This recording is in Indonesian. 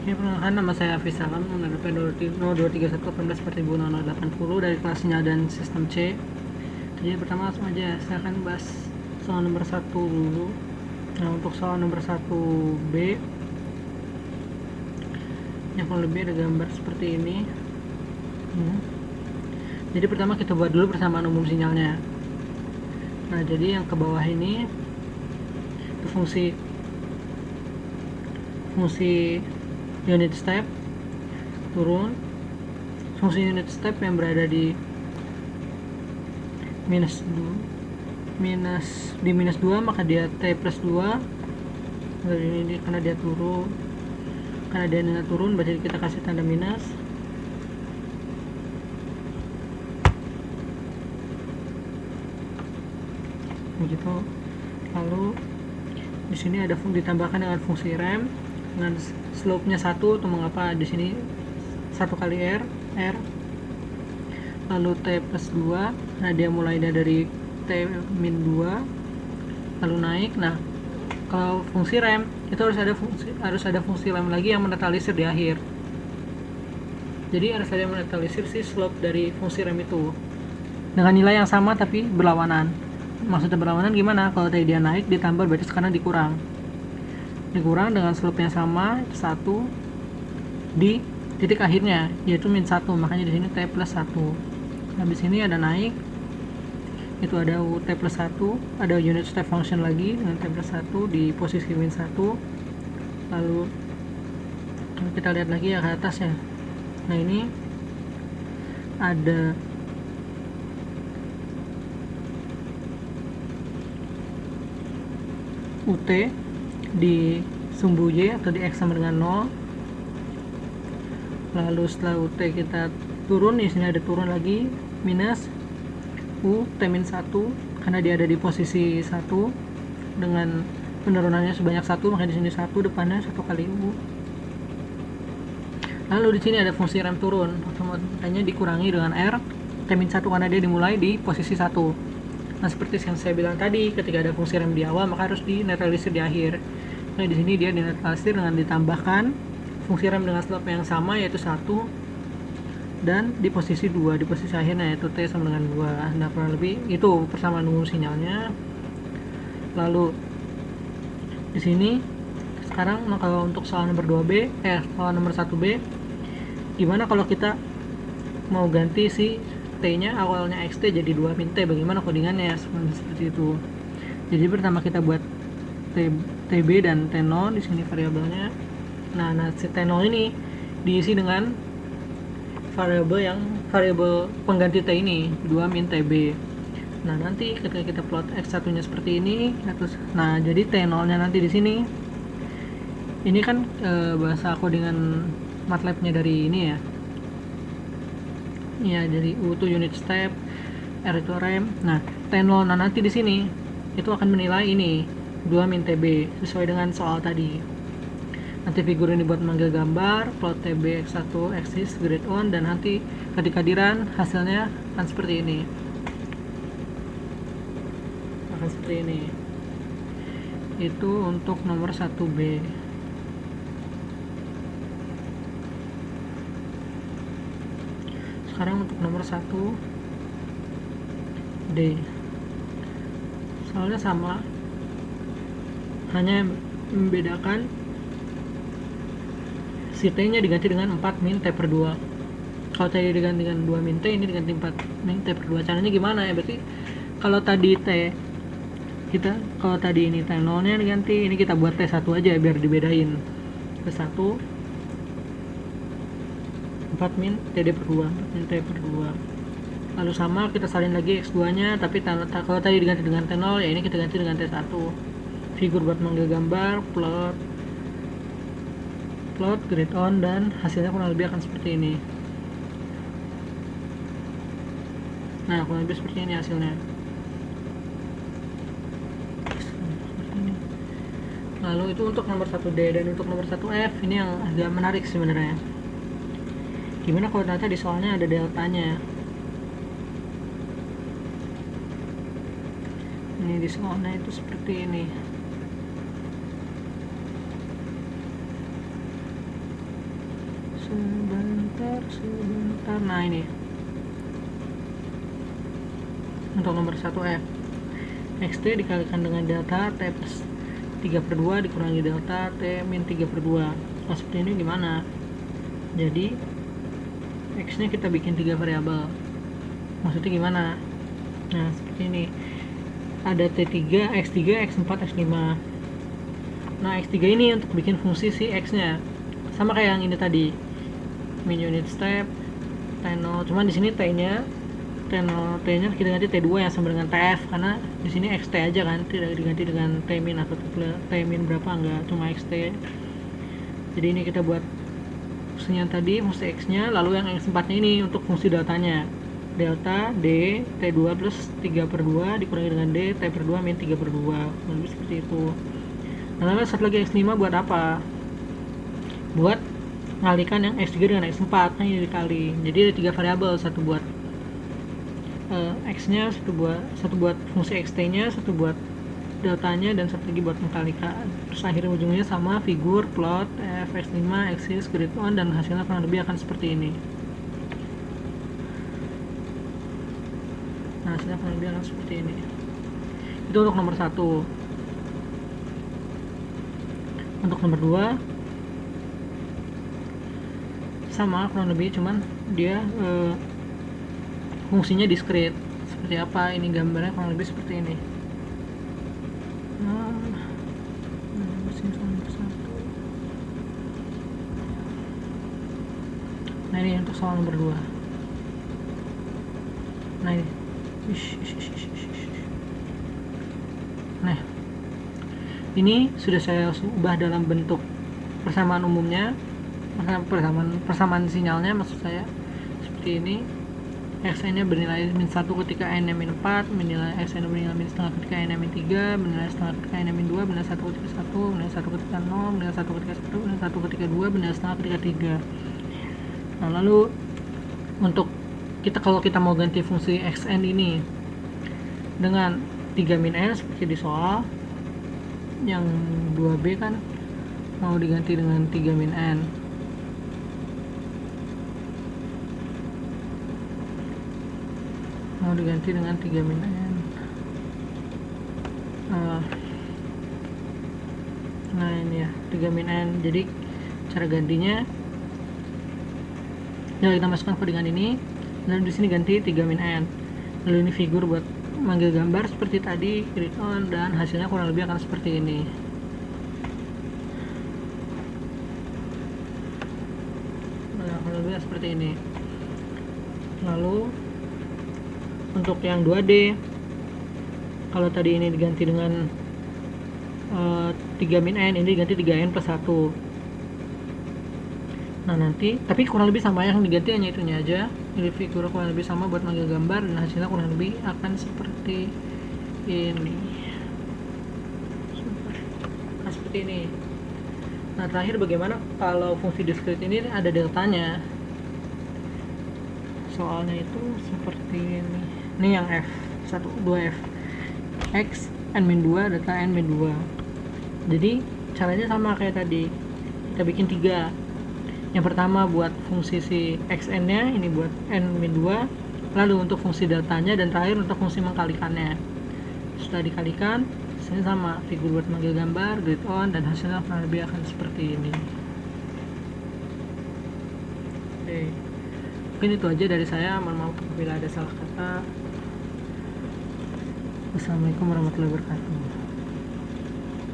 Oke, perkenalkan nama saya Hafiz Salam, nomor handphone 0231184080 dari kelas Sinyal dan Sistem C. Jadi pertama langsung aja, saya akan bahas soal nomor 1 dulu. Nah, untuk soal nomor 1B, yang kurang lebih ada gambar seperti ini. Jadi pertama kita buat dulu persamaan umum sinyalnya. Nah, jadi yang ke bawah ini itu fungsi unit step turun, fungsi unit step yang berada di minus 2, maka dia T plus 2. Dari ini karena dia turun, berarti kita kasih tanda minus. Begitu. Lalu di sini ada ditambahkan dengan fungsi rem dengan slope-nya 1 atau mengapa di sini 1 kali R, lalu T plus 2. Nah, dia mulainya dari T min 2 lalu naik. Nah, kalau fungsi rem itu harus ada fungsi rem lagi yang menetralisir di akhir. Jadi harus ada yang menetralisir si slope dari fungsi rem itu dengan nilai yang sama tapi berlawanan. Maksudnya berlawanan gimana? Kalau tadi dia naik ditambah, berarti sekarang dikurang dengan slope yang sama, itu 1 di titik akhirnya yaitu min 1, makanya di sini T plus 1. Habis ini ada naik, itu ada T plus 1, ada unit step function lagi dengan T plus 1 di posisi min 1. Lalu kita lihat lagi ya ke atas ya. Nah, ini ada UT di sumbu Y atau di X sama dengan 0. Lalu setelah UT kita turun, di sini ada turun lagi minus U T min 1 karena dia ada di posisi 1 dengan penurunannya sebanyak 1, makanya di sini 1 depannya 1 kali U. Lalu di sini ada fungsi rem turun, makanya dikurangi dengan R T min 1 karena dia dimulai di posisi 1. Nah, seperti yang saya bilang tadi, ketika ada fungsi rem di awal maka harus dinetralisir di akhir. Nah, di sini dia dinetralisir dengan ditambahkan fungsi rem dengan slope yang sama yaitu 1 dan di posisi 2, di posisi akhirnya yaitu T sama dengan 2. Nah, kurang lebih itu persamaan umum sinyalnya. Lalu di sini sekarang kalau untuk soal nomor 2B, soal nomor 1B, gimana kalau kita mau ganti si T-nya awalnya XT jadi 2 min T, bagaimana codingannya seperti itu. Jadi pertama kita buat TB dan T0 di sini variabelnya. Nah, si T0 ini diisi dengan variabel pengganti T ini 2 min TB. Nah, nanti ketika kita plot X1 nya seperti ini, nah jadi T0 nya nanti di sini ini kan bahasa codingan MATLAB nya dari ini ya. Ya, dari U itu unit step, R itu rem. Nah, T0 nah nanti di sini itu akan menilai ini 2 min TB sesuai dengan soal tadi. Nanti figur ini buat manggil gambar, plot TB X1 axis grid on, dan nanti ketika di run hasilnya akan seperti ini. Itu untuk nomor 1B. Sekarang untuk nomor 1D. Soalnya sama, hanya membedakan si T nya diganti dengan 4 min T per 2. Kalau tadi diganti dengan 2 min T, ini diganti 4 min T per 2. Caranya gimana ya? Berarti kalau tadi ini T0 nya diganti, ini kita buat T1 aja biar dibedain. T1 4 min TD per 2, 4 min T per 2. Lalu sama kita salin lagi X2 nya, tapi kalau tadi diganti dengan T0, ya ini kita ganti dengan T1. Figur buat manggil gambar, plot grid on, dan hasilnya kurang lebih akan seperti ini. Nah, kurang lebih seperti ini hasilnya. Lalu itu untuk nomor 1D, dan untuk nomor 1F ini yang agak menarik sebenarnya. Gimana kalau ternyata di soalnya ada deltanya? Ini di soalnya itu seperti ini. sebentar. Nah ini untuk nomor 1F, XT dikalikan dengan delta T plus 3/2 dikurangi delta T min 3/2. Nah seperti ini gimana? Jadi X nya kita bikin 3 variabel. Maksudnya gimana? Nah seperti ini, ada T3, X3, X4, X5. Nah X3 ini untuk bikin fungsi si X nya sama kayak yang ini tadi, min unit step T0, cuman di sini T nya kita ganti T2 yang sama dengan TF, karena di sini XT aja kan, tidak diganti dengan T min atau T min berapa, enggak, cuma XT. Jadi ini kita buat fungsinya tadi, fungsi X nya, lalu yang X4 nya ini untuk fungsi deltanya, delta D T2 plus 3/2 dikurangi dengan D T/2 min 3/2, lebih seperti itu. Nah lalu satu lagi X5 buat apa? Buat mengalihkan yang X3 dengan X4, nah ini dikali, jadi ada 3 variabel, satu buat X nya, satu buat fungsi XT nya, satu buat deltanya, dan satu lagi buat mengkalikan. Terus akhirnya ujungnya sama figur plot F(X5) axis grid on, dan hasilnya kurang lebih akan seperti ini. Nah hasilnya kurang lebih akan seperti ini. Itu untuk nomor 1. Untuk nomor 2 sama kurang lebih, cuman dia fungsinya diskrit. Seperti apa ini gambarnya? Kurang lebih seperti ini. Nah ini untuk soal nomor 2. Nah ini, nah ini sudah saya ubah dalam bentuk persamaan umumnya, persamaan sinyalnya, maksud saya seperti ini. Xn nya bernilai min 1 ketika n nya min 4, bernilai Xn nya bernilai min setengah ketika n nya min 3, bernilai setengah ketika n nya min 2, bernilai 1 ketika 1, bernilai 1 ketika 0, bernilai 1 ketika 1, bernilai 1 ketika 2, bernilai setengah ketika 3. Nah lalu untuk kalau kita mau ganti fungsi Xn ini dengan 3 min n seperti di soal yang 2B kan, mau diganti dengan 3 min n. Mau diganti dengan 3 min n. Nah ini ya, 3 min n. Jadi cara gantinya ya kita masukkan codingan ini, lalu di sini ganti 3 min n. Lalu ini figur buat manggil gambar seperti tadi, grid on, dan hasilnya kurang lebih akan seperti ini. Nah, kurang lebih seperti ini. Lalu untuk yang 2D, kalau tadi ini diganti dengan 3 min n, ini diganti 3n plus 1. Nah nanti, tapi kurang lebih sama, yang diganti hanya itunya aja. Ini figur kurang lebih sama buat manggil gambar, dan hasilnya kurang lebih akan seperti ini. Nah seperti ini. Nah terakhir, bagaimana kalau fungsi diskrit ini ada deltanya? Soalnya itu seperti ini. Ini yang F1, 2F X n-2 delta n-2. Jadi caranya sama kayak tadi, kita bikin 3. Yang pertama buat fungsi si xn nya, ini buat n-2, lalu untuk fungsi deltanya, dan terakhir untuk fungsi mengkalikannya. Setelah dikalikan, hasilnya sama, figur buat manggil gambar, grid on, dan hasilnya kurang lebih akan seperti ini. Oke, mungkin itu aja dari saya. Mohon maaf apabila ada salah kata. Wassalamualaikum warahmatullahi wabarakatuh.